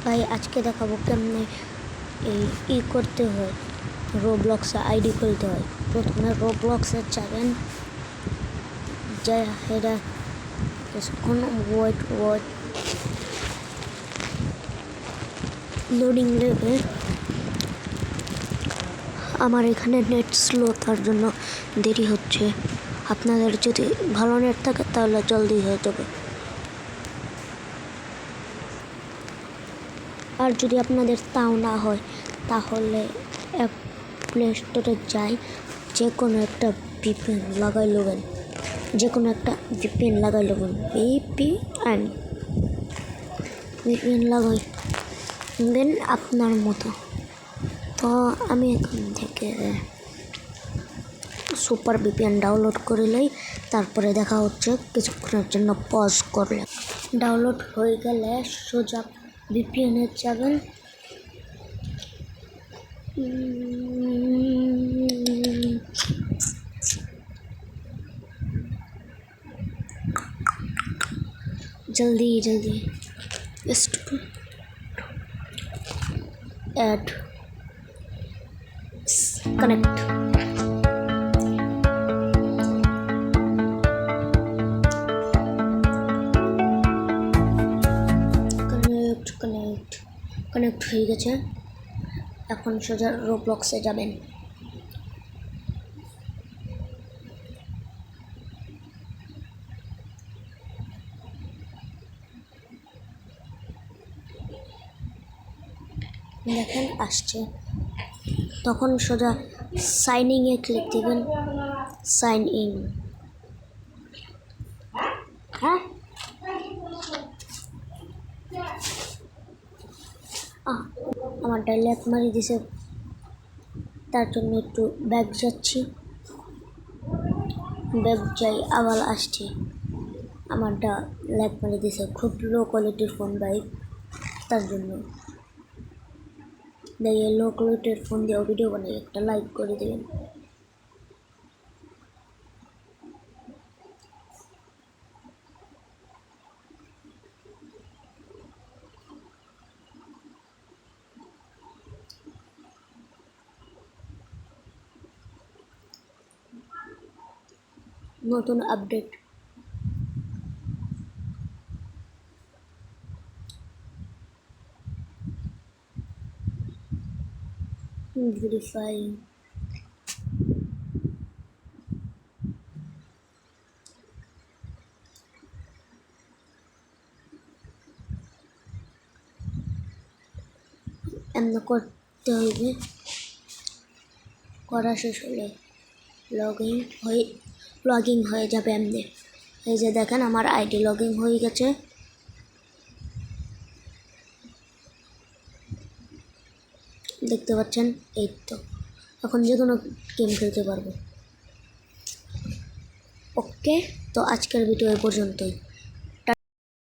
ভাই আজকে দেখাবো কেমনে এই করতে হয়, রোবলক্সে আইডি খুলতে হয়। প্রথমে রোবলক্সে যাবেন, যা এটা কিছুক্ষণ ওয়েট লোডিং নেবে। আমার এখানে নেট স্লো, তার জন্য দেরি হচ্ছে। আপনাদের যদি ভালো নেট থাকে তাহলে জলদি হয়ে যাবে। আর যদি আপনাদের তাও না হয় তাহলে প্লে স্টোরে যাই, যে কোনো একটা ভিপিএন লাগাই নেবেন, ভিপিএন লাগাই দেন আপনার মতো। তো আমি এখান থেকে সুপার ভিপিএন ডাউনলোড করে লই, তারপরে দেখা হচ্ছে কিছুক্ষণের জন্য পজ করলে। ডাউনলোড হয়ে গেলে সোজা ভিপিএনে যাবেন, जल्दी ऐड कनेक्ट। কানেক্ট হয়ে গেছে। এখন সোজা রোবলক্সে যাবেন। দেখেন আসছে, তখন সোজা সাইন ইনে ক্লিক দিবেন। Sign in. হ্যাঁ আমার ডাইলেট মারি দিছে, তার জন্য একটু ব্যাগ যাচ্ছি, ব্যাগ যাই আবার আসছি। আমারটা ল্যাগ মারি দিছে, খুব লো কোয়ালিটির ফোন ভাই, তার জন্য লো কোয়ালিটির ফোন দিয়ে ভিডিও বানাই, একটা লাইক করে দেবেন। নতুন আপডেট ভেরিফাই। এমন করতে হইবে, করা শেষ হলে লগইন হয়ে যাবে এমনি। এই যে দেখেন আমার আইডি লগইন হয়ে গেছে। দেখতে পাচ্ছেন, এই তো এখন যে কোনো গেম খেলতে পারবো। ওকে, তো আজকের ভিডিও এ পর্যন্তই।